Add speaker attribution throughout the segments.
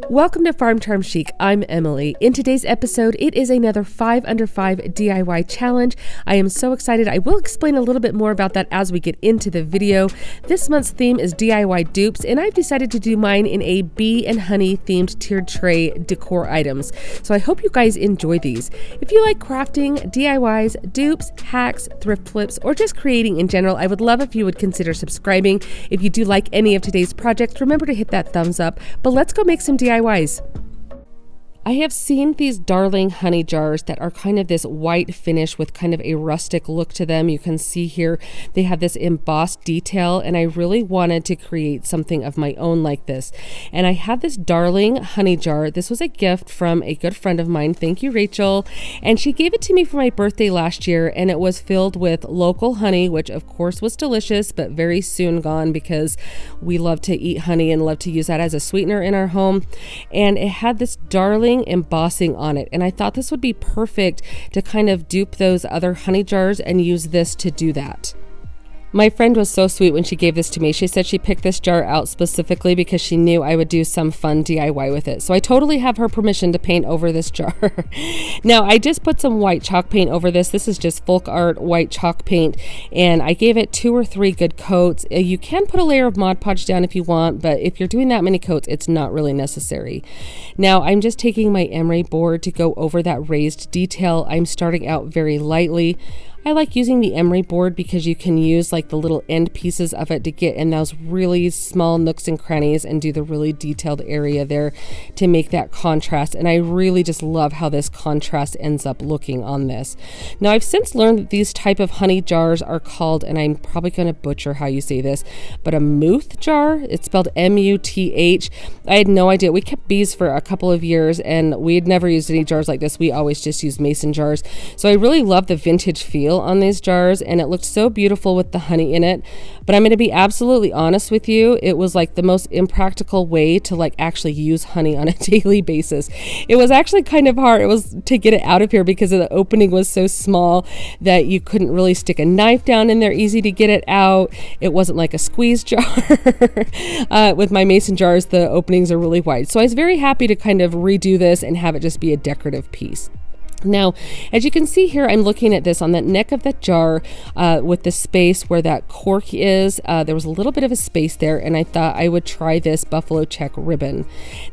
Speaker 1: Welcome to Farm Charm Chic. I'm Emily. In today's episode, it is another 5 under 5 DIY challenge. I am so excited. I will explain a little bit more about that as we get into the video. This month's theme is DIY dupes, and I've decided to do mine in a bee and honey themed tiered tray decor items. So I hope you guys enjoy these. If you like crafting, DIYs, dupes, hacks, thrift flips, or just creating in general, I would love if you would consider subscribing. If you do like any of today's projects, remember to hit that thumbs up. But let's go make some DIYs. I have seen these darling honey jars that are kind of this white finish with kind of a rustic look to them. You can see here they have this embossed detail, and I really wanted to create something of my own like this. And I have this darling honey jar. This was a gift from a good friend of mine. Thank you, Rachel. And she gave it to me for my birthday last year, and it was filled with local honey, which of course was delicious, but very soon gone because we love to eat honey and love to use that as a sweetener in our home. And it had this darling embossing on it, and I thought this would be perfect to kind of dupe those other honey jars and use this to do that. My friend was so sweet when she gave this to me. She said she picked this jar out specifically because she knew I would do some fun DIY with it. So I totally have her permission to paint over this jar. Now, I just put some white chalk paint over this. This is just folk art white chalk paint, and I gave it 2 or 3 good coats. You can put a layer of Mod Podge down if you want, but if you're doing that many coats, it's not really necessary. Now, I'm just taking my emery board to go over that raised detail. I'm starting out very lightly. I like using the emery board because you can use like the little end pieces of it to get in those really small nooks and crannies and do the really detailed area there to make that contrast. And I really just love how this contrast ends up looking on this. Now, I've since learned that these type of honey jars are called, and I'm probably going to butcher how you say this, but a muth jar. It's spelled M-U-T-H. I had no idea. We kept bees for a couple of years, and we had never used any jars like this. We always just used mason jars. So I really love the vintage feel on these jars, and it looked so beautiful with the honey in it. But I'm going to be absolutely honest with you, it was like the most impractical way to like actually use honey on a daily basis. It was actually kind of hard. It was to get it out of here because the opening was so small that you couldn't really stick a knife down in there easy to get it out. It wasn't like a squeeze jar. With my mason jars, the openings are really wide. So I was very happy to kind of redo this and have it just be a decorative piece. Now, as you can see here, I'm looking at this on the neck of that jar with the space where that cork is. There was a little bit of a space there, and I thought I would try this buffalo check ribbon.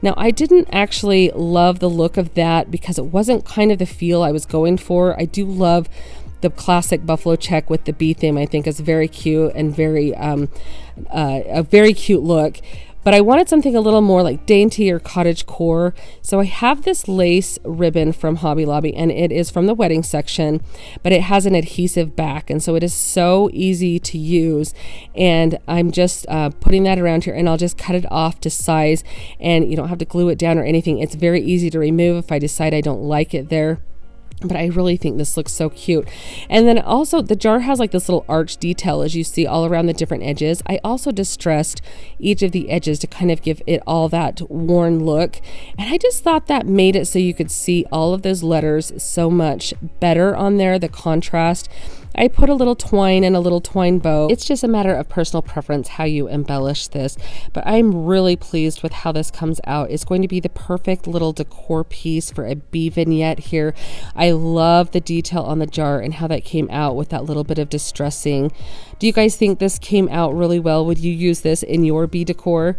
Speaker 1: Now, I didn't actually love the look of that because it wasn't kind of the feel I was going for. I do love the classic buffalo check with the bee theme. I think is very cute and very a very cute look. But I wanted something a little more like dainty or cottage core. So I have this lace ribbon from Hobby Lobby, and it is from the wedding section, but it has an adhesive back. And so it is so easy to use. And I'm just putting that around here, and I'll just cut it off to size, and you don't have to glue it down or anything. It's very easy to remove if I decide I don't like it there. But I really think this looks so cute. And then also the jar has like this little arch detail as you see all around the different edges. I also distressed each of the edges to kind of give it all that worn look. And I just thought that made it so you could see all of those letters so much better on there, the contrast. I put a little twine and a little twine bow. It's just a matter of personal preference how you embellish this, but I'm really pleased with how this comes out. It's going to be the perfect little decor piece for a bee vignette here. I love the detail on the jar and how that came out with that little bit of distressing. Do you guys think this came out really well? Would you use this in your bee decor?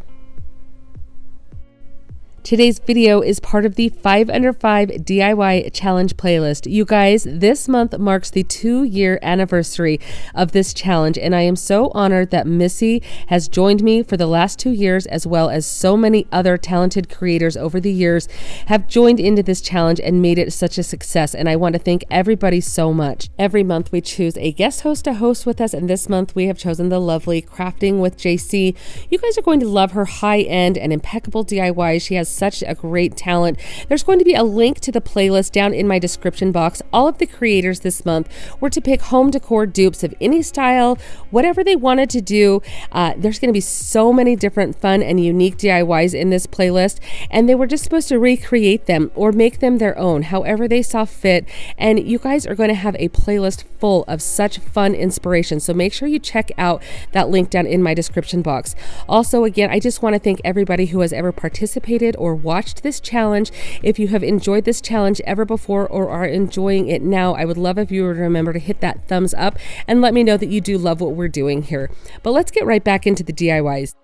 Speaker 1: Today's video is part of the 5 under 5 DIY challenge playlist. You guys, this month marks the 2-year anniversary of this challenge, and I am so honored that Missy has joined me for the last 2 years, as well as so many other talented creators over the years have joined into this challenge and made it such a success, and I want to thank everybody so much. Every month we choose a guest host to host with us, and this month we have chosen the lovely Crafting with JC. You guys are going to love her high-end and impeccable DIYs. She has such a great talent. There's going to be a link to the playlist down in my description box. All of the creators this month were to pick home decor dupes of any style, whatever they wanted to do. There's going to be so many different fun and unique DIYs in this playlist, and they were just supposed to recreate them or make them their own, however they saw fit. And you guys are going to have a playlist full of such fun inspiration. So make sure you check out that link down in my description box. Also, again, I just want to thank everybody who has ever participated or or watched this challenge. If you have enjoyed this challenge ever before or are enjoying it now, I would love if you would remember to hit that thumbs up and let me know that you do love what we're doing here. But let's get right back into the DIYs.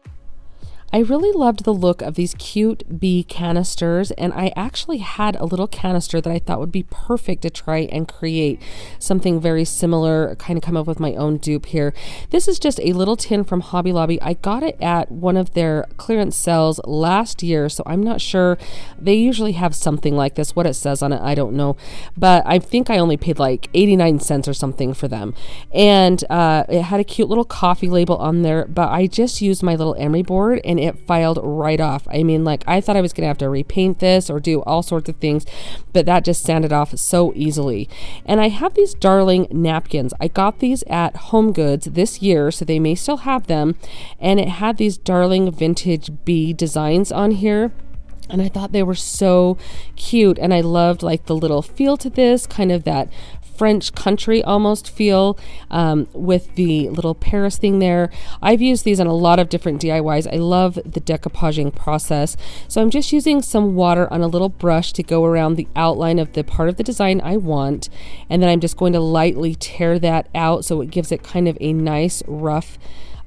Speaker 1: I really loved the look of these cute bee canisters, and I actually had a little canister that I thought would be perfect to try and create something very similar, kind of come up with my own dupe here. This is just a little tin from Hobby Lobby. I got it at one of their clearance sales last year, so I'm not sure. They usually have something like this. What it says on it, I don't know, but I think I only paid like 89 cents or something for them. And it had a cute little coffee label on there, but I just used my little emery board and it filed right off. I mean, like, I thought I was gonna have to repaint this or do all sorts of things, but that just sanded off so easily. And I have these darling napkins. I got these at Home Goods this year, so they may still have them, and it had these darling vintage bee designs on here. And I thought they were so cute, and I loved like the little feel to this, kind of that French country almost feel with the little Paris thing there. I've used these on a lot of different DIYs. I love the decoupaging process. So I'm just using some water on a little brush to go around the outline of the part of the design I want. And then I'm just going to lightly tear that out so it gives it kind of a nice rough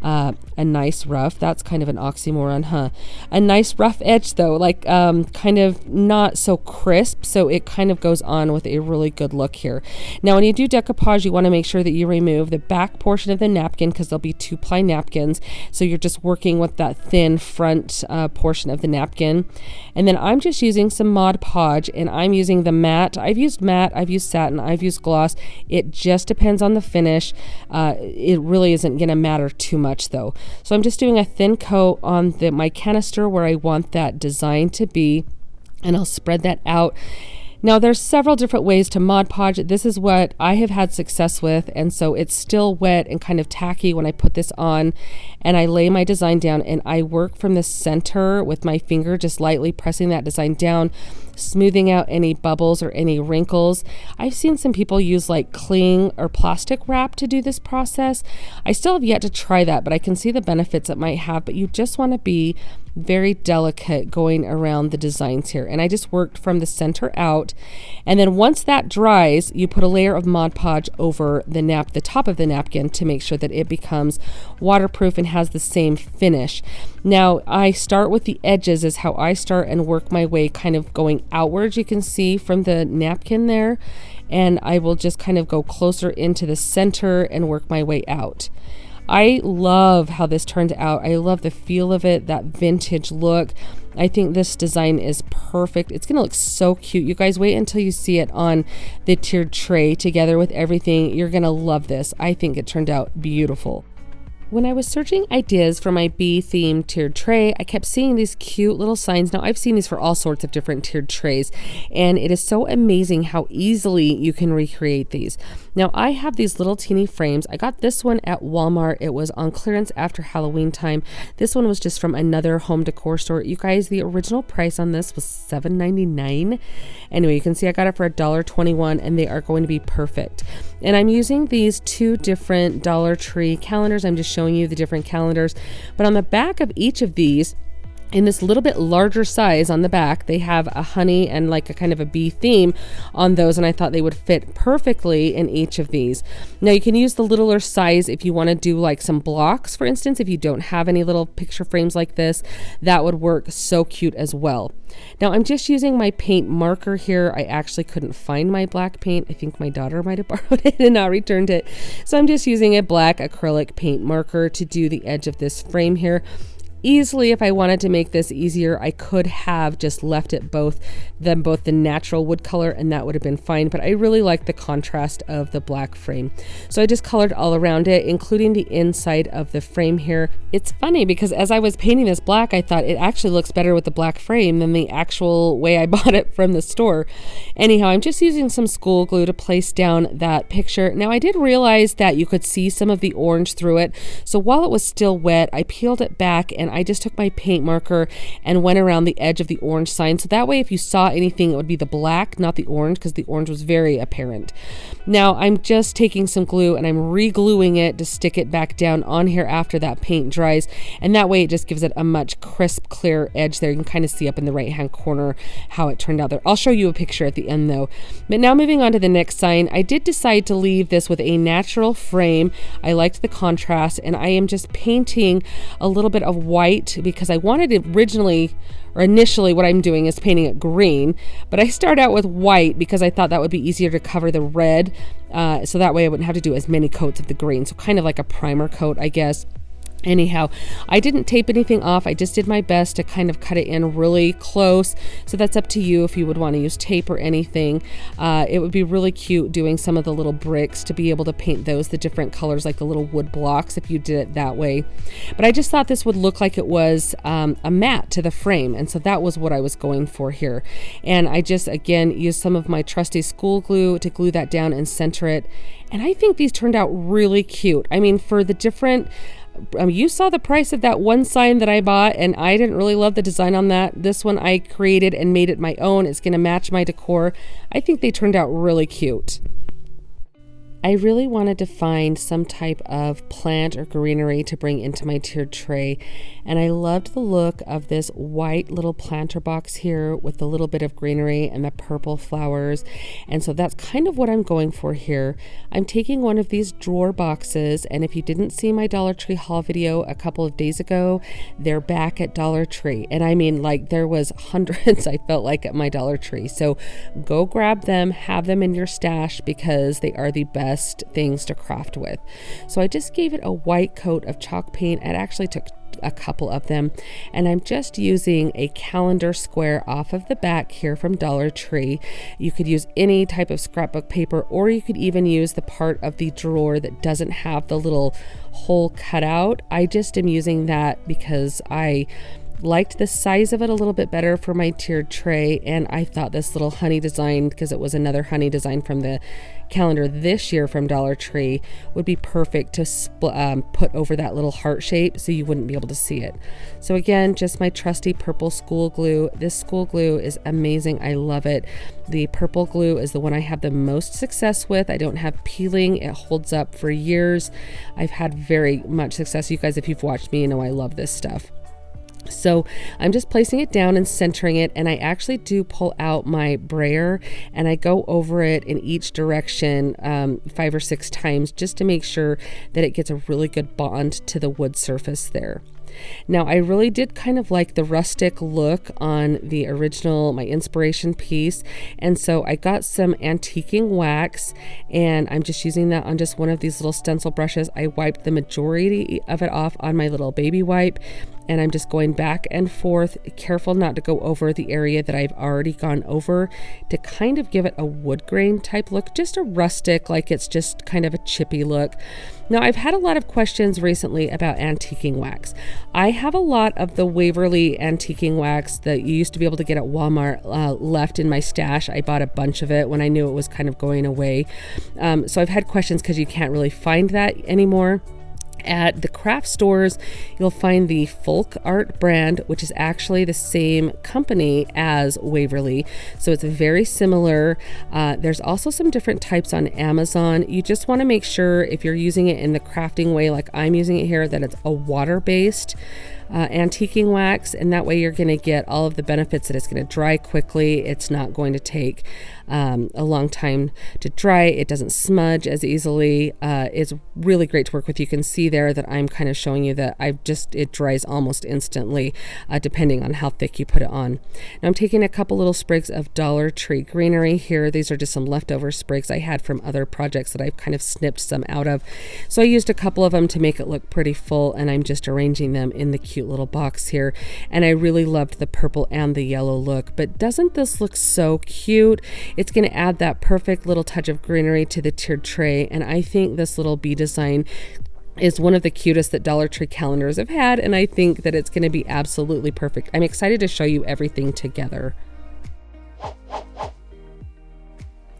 Speaker 1: that's kind of an oxymoron, huh? A nice rough edge though, like kind of not so crisp, so it kind of goes on with a really good look here. Now when you do decoupage, you want to make sure that you remove the back portion of the napkin, because there'll be 2-ply napkins, so you're just working with that thin front portion of the napkin. And then I'm just using some Mod Podge, and I'm using the matte. I've used satin, I've used gloss. It just depends on the finish. It really isn't going to matter too much though. So I'm just doing a thin coat on my canister where I want that design to be, and I'll spread that out. Now there's several different ways to Mod Podge. This is what I have had success with, and so it's still wet and kind of tacky when I put this on, and I lay my design down and I work from the center with my finger, just lightly pressing that design down, smoothing out any bubbles or any wrinkles. I've seen some people use like cling or plastic wrap to do this process. I still have yet to try that, but I can see the benefits it might have. But you just want to be very delicate going around the designs here. And I just worked from the center out. And then once that dries, you put a layer of Mod Podge over the top of the napkin to make sure that it becomes waterproof and has the same finish. Now I start with the edges is how I start, and work my way kind of going outwards, you can see from the napkin there, and I will just kind of go closer into the center and work my way out. I love how this turned out. I love the feel of it, that vintage look. I think this design is perfect. It's gonna look so cute. You guys wait until you see it on the tiered tray together with everything. You're gonna love this. I think it turned out beautiful. When I was searching ideas for my bee themed tiered tray, I kept seeing these cute little signs. Now I've seen these for all sorts of different tiered trays, and it is so amazing how easily you can recreate these. Now I have these little teeny frames. I got this one at Walmart. It was on clearance after Halloween time. This one was just from another home decor store. You guys, the original price on this was $7.99. Anyway, you can see I got it for $1.21, and they are going to be perfect. And I'm using these 2 different Dollar Tree calendars. I'm just showing you the different calendars, but on the back of each of these, in this little bit larger size on the back, they have a honey and like a kind of a bee theme on those, and I thought they would fit perfectly in each of these. Now you can use the littler size if you want to do like some blocks, for instance. If you don't have any little picture frames like this, that would work so cute as well. Now I'm just using my paint marker here. I actually couldn't find my black paint. I think my daughter might have borrowed it and not returned it. So I'm just using a black acrylic paint marker to do the edge of this frame here. Easily, if I wanted to make this easier, I could have just left it both the natural wood color, and that would have been fine, but I really like the contrast of the black frame. So I just colored all around it, including the inside of the frame here. It's funny because as I was painting this black, I thought it actually looks better with the black frame than the actual way I bought it from the store. Anyhow, I'm just using some school glue to place down that picture. Now I did realize that you could see some of the orange through it, so while it was still wet, I peeled it back and and I just took my paint marker and went around the edge of the orange sign. So that way, if you saw anything, it would be the black, not the orange, because the orange was very apparent. Now I'm just taking some glue and I'm re-gluing it to stick it back down on here after that paint dries. And that way it just gives it a much crisp, clear edge there. You can kind of see up in the right-hand corner how it turned out there. I'll show you a picture at the end though. But now moving on to the next sign, I did decide to leave this with a natural frame. I liked the contrast, and I am just painting a little bit of white because I wanted it initially what I'm doing is painting it green, but I start out with white because I thought that would be easier to cover the red, so that way I wouldn't have to do as many coats of the green. So kind of like a primer coat, I guess. Anyhow, I didn't tape anything off. I just did my best to kind of cut it in really close. So that's up to you if you would want to use tape or anything. It would be really cute doing some of the little bricks to be able to paint those the different colors, like the little wood blocks, if you did it that way. But I just thought this would look like it was a mat to the frame. And so that was what I was going for here. And I just, again, used some of my trusty school glue to glue that down and center it. And I think these turned out really cute. I mean, for the different... you saw the price of that one sign that I bought, and I didn't really love the design on that. This one I created and made it my own. It's going to match my decor. I think they turned out really cute. I really wanted to find some type of plant or greenery to bring into my tiered tray, and I loved the look of this white little planter box here with the little bit of greenery and the purple flowers, and so that's kind of what I'm going for here. I'm taking one of these drawer boxes, and if you didn't see my Dollar Tree haul video a couple of days ago, they're back at Dollar Tree, and I mean, like, there was hundreds, I felt like, at my Dollar Tree. So go grab them, have them in your stash, because they are the best things to craft with. So I just gave it a white coat of chalk paint. It actually took a couple of them, and I'm just using a calendar square off of the back here from Dollar Tree. You could use any type of scrapbook paper, or you could even use the part of the drawer that doesn't have the little hole cut out. I just am using that because I liked the size of it a little bit better for my tiered tray, and I thought this little honey design, because it was another honey design from the calendar this year from Dollar Tree, would be perfect to put over that little heart shape so you wouldn't be able to see it. So again, just my trusty purple school glue. This school glue is amazing. I love it. The purple glue is the one I have the most success with. I don't have peeling. It holds up for years. I've had very much success. You guys, if you've watched me, you know I love this stuff. So I'm just placing it down and centering it, and I actually do pull out my brayer and I go over it in each direction 5 or 6 times just to make sure that it gets a really good bond to the wood surface there. Now, I really did kind of like the rustic look on the original, my inspiration piece, and so I got some antiquing wax, and I'm just using that on just one of these little stencil brushes. I wiped the majority of it off on my little baby wipe, and I'm just going back and forth, careful not to go over the area that I've already gone over, to kind of give it a wood grain type look, just a rustic, like it's just kind of a chippy look. Now, I've had a lot of questions recently about antiquing wax. I have a lot of the Waverly antiquing wax that you used to be able to get at Walmart left in my stash. I bought a bunch of it when I knew it was kind of going away. So I've had questions because you can't really find that anymore. At the craft stores, you'll find the Folk Art brand, which is actually the same company as Waverly. So it's very similar. There's also some different types on Amazon. You just want to make sure if you're using it in the crafting way, like I'm using it here, that it's a water-based antiquing wax, and that way you're going to get all of the benefits, that it's going to dry quickly. It's not going to take a long time to dry. It doesn't smudge as easily. It's really great to work with. You can see there that I'm kind of showing you that it dries almost instantly, depending on how thick you put it on. Now I'm taking a couple little sprigs of Dollar Tree greenery here. These are just some leftover sprigs I had from other projects that I've kind of snipped some out of. So I used a couple of them to make it look pretty full, and I'm just arranging them in the cute little box here. And I really loved the purple and the yellow look, but doesn't this look so cute? It's going to add that perfect little touch of greenery to the tiered tray, and I think this little bee design is one of the cutest that Dollar Tree calendars have had, and I think that it's going to be absolutely perfect. I'm excited to show you everything together.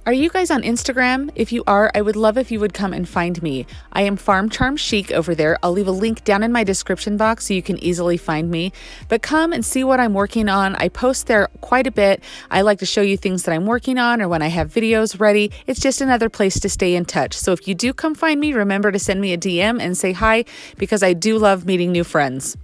Speaker 2: Are you guys on Instagram? If you are, I would love if you would come and find me. I am Farm Charm Chic over there. I'll leave a link down in my description box so you can easily find me. But come and see what I'm working on. I post there quite a bit. I like to show you things that I'm working on or when I have videos ready. It's just another place to stay in touch. So if you do come find me, remember to send me a DM and say hi, because I do love meeting new friends.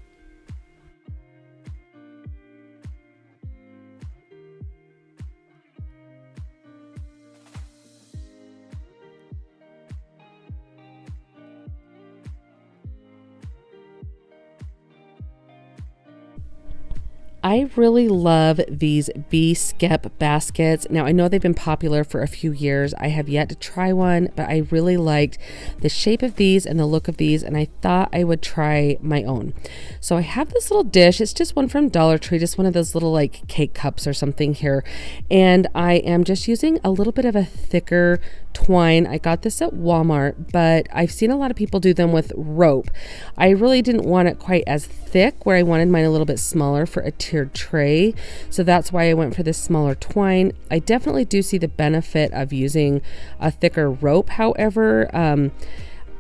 Speaker 1: I really love these bee Skep baskets. Now, I know they've been popular for a few years. I have yet to try one, but I really liked the shape of these and the look of these, and I thought I would try my own. So I have this little dish. It's just one from Dollar Tree, just one of those little like cake cups or something here. And I am just using a little bit of a thicker twine. I got this at Walmart, but I've seen a lot of people do them with rope. I really didn't want it quite as thick, where I wanted mine a little bit smaller for a tiered tray. So that's why I went for this smaller twine. I definitely do see the benefit of using a thicker rope. However,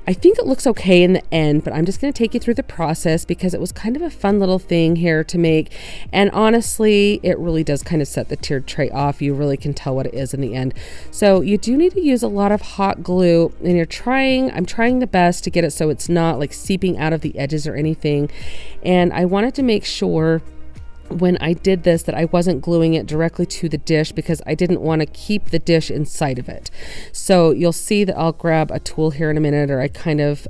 Speaker 1: I think it looks okay in the end, but I'm just going to take you through the process because it was kind of a fun little thing here to make. And honestly, it really does kind of set the tiered tray off. You really can tell what it is in the end. So you do need to use a lot of hot glue, and I'm trying the best to get it so it's not like seeping out of the edges or anything. And I wanted to make sure when I did this that I wasn't gluing it directly to the dish, because I didn't want to keep the dish inside of it. So you'll see that I'll grab a tool here in a minute, or I kind of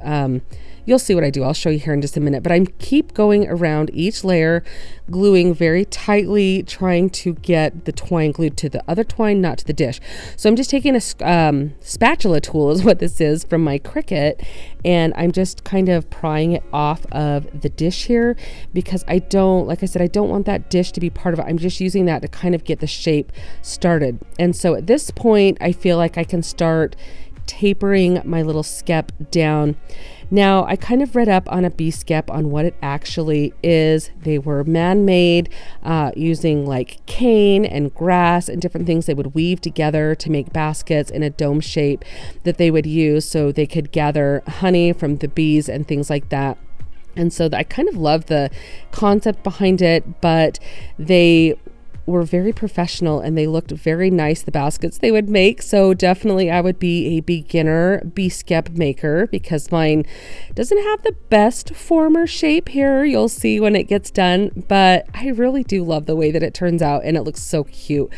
Speaker 1: you'll see what I do. I'll show you here in just a minute, but I keep going around each layer, gluing very tightly, trying to get the twine glued to the other twine, not to the dish. So I'm just taking a spatula tool is what this is, from my Cricut, and I'm just kind of prying it off of the dish here, because I don't, like I said, I don't want that dish to be part of it. I'm just using that to kind of get the shape started. And so at this point, I feel like I can start tapering my little Skep down. Now, I kind of read up on a bee Skep on what it actually is. They were man-made using like cane and grass and different things they would weave together to make baskets in a dome shape that they would use so they could gather honey from the bees and things like that. And so I kind of love the concept behind it, but they were very professional and they looked very nice, the baskets they would make. So definitely I would be a beginner bee Skep maker, because mine doesn't have the best form or shape here. You'll see when it gets done, but I really do love the way that it turns out, and it looks so cute.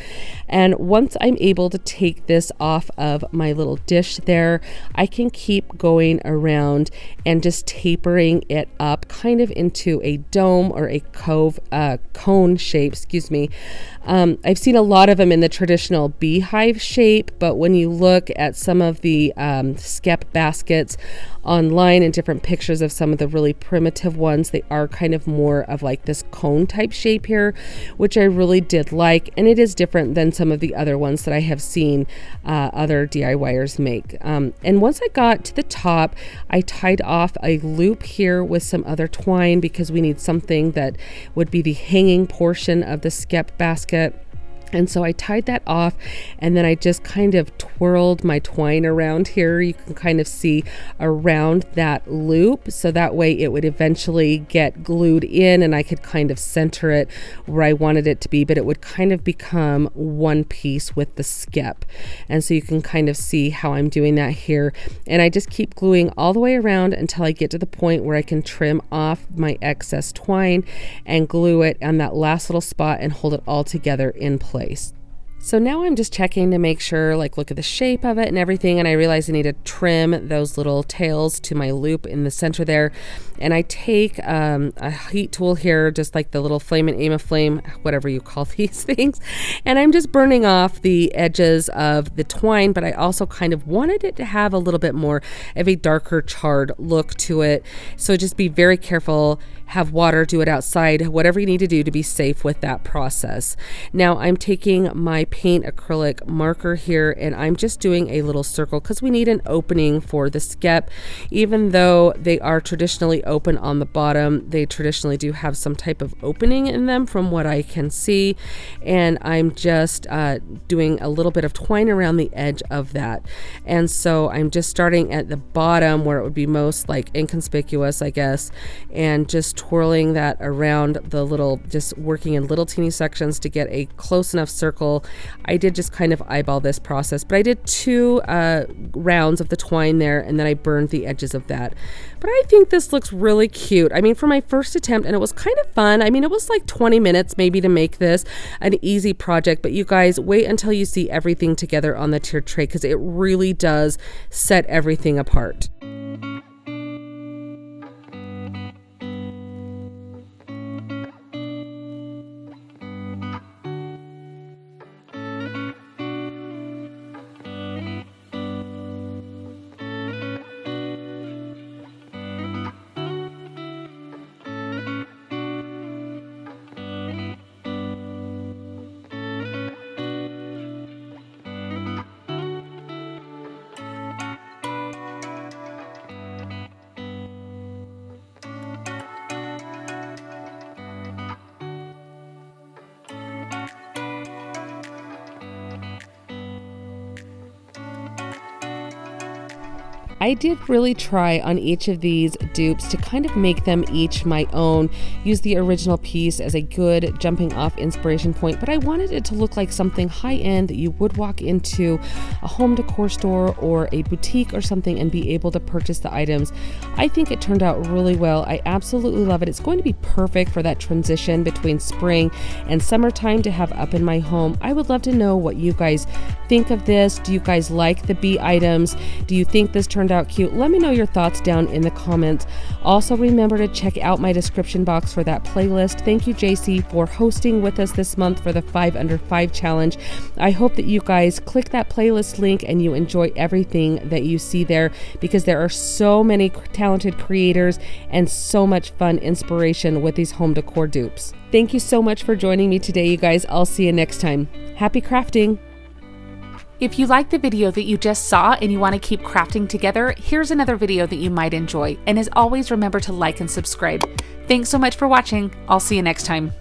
Speaker 1: And once I'm able to take this off of my little dish there, I can keep going around and just tapering it up kind of into a dome or a cone shape, excuse me. I've seen a lot of them in the traditional beehive shape, but when you look at some of the Skep baskets online and different pictures of some of the really primitive ones, they are kind of more of like this cone type shape here, which I really did like, and it is different than some of the other ones that I have seen other DIYers make. And once I got to the top, I tied off a loop here with some other twine, because we need something that would be the hanging portion of the Skep basket. And so I tied that off, and then I just kind of twirled my twine around here. You can kind of see around that loop, so that way it would eventually get glued in and I could kind of center it where I wanted it to be, but it would kind of become one piece with the Skep. And so you can kind of see how I'm doing that here. And I just keep gluing all the way around until I get to the point where I can trim off my excess twine and glue it on that last little spot and hold it all together in place. So now I'm just checking to make sure, like, look at the shape of it and everything, and I realize I need to trim those little tails to my loop in the center there. And I take a heat tool here, just like the little flame and aim of flame, whatever you call these things, and I'm just burning off the edges of the twine, but I also kind of wanted it to have a little bit more of a darker charred look to it. So just be very careful, have water, do it outside, whatever you need to do to be safe with that process. Now I'm taking my paint acrylic marker here, and I'm just doing a little circle because we need an opening for the Skep. Even though they are traditionally open on the bottom. They traditionally do have some type of opening in them from what I can see, and I'm just doing a little bit of twine around the edge of that. And so I'm just starting at the bottom where it would be most like inconspicuous, I guess, and just twirling that around the little, just working in little teeny sections to get a close enough circle. I did just kind of eyeball this process, but I did 2 rounds of the twine there, and then I burned the edges of that. But I think this looks really cute. I mean, for my first attempt, and it was kind of fun. I mean, it was like 20 minutes maybe to make this an easy project, but you guys wait until you see everything together on the tiered tray, because it really does set everything apart. I did really try on each of these dupes to kind of make them each my own, use the original piece as a good jumping off inspiration point, but I wanted it to look like something high-end that you would walk into a home decor store or a boutique or something and be able to purchase the items. I think it turned out really well. I absolutely love it. It's going to be perfect for that transition between spring and summertime to have up in my home. I would love to know what you guys think of this. Do you guys like the bee items? Do you think this turned out cute? Let me know your thoughts down in the comments. Also, remember to check out my description box for that playlist. Thank you, JC, for hosting with us this month for the 5 Under 5 challenge. I hope that you guys click that playlist link and you enjoy everything that you see there, because there are so many talented creators and so much fun inspiration with these home decor dupes. Thank you so much for joining me today, you guys. I'll see you next time. Happy crafting!
Speaker 2: If you like the video that you just saw and you want to keep crafting together, here's another video that you might enjoy. And as always, remember to like and subscribe. Thanks so much for watching. I'll see you next time.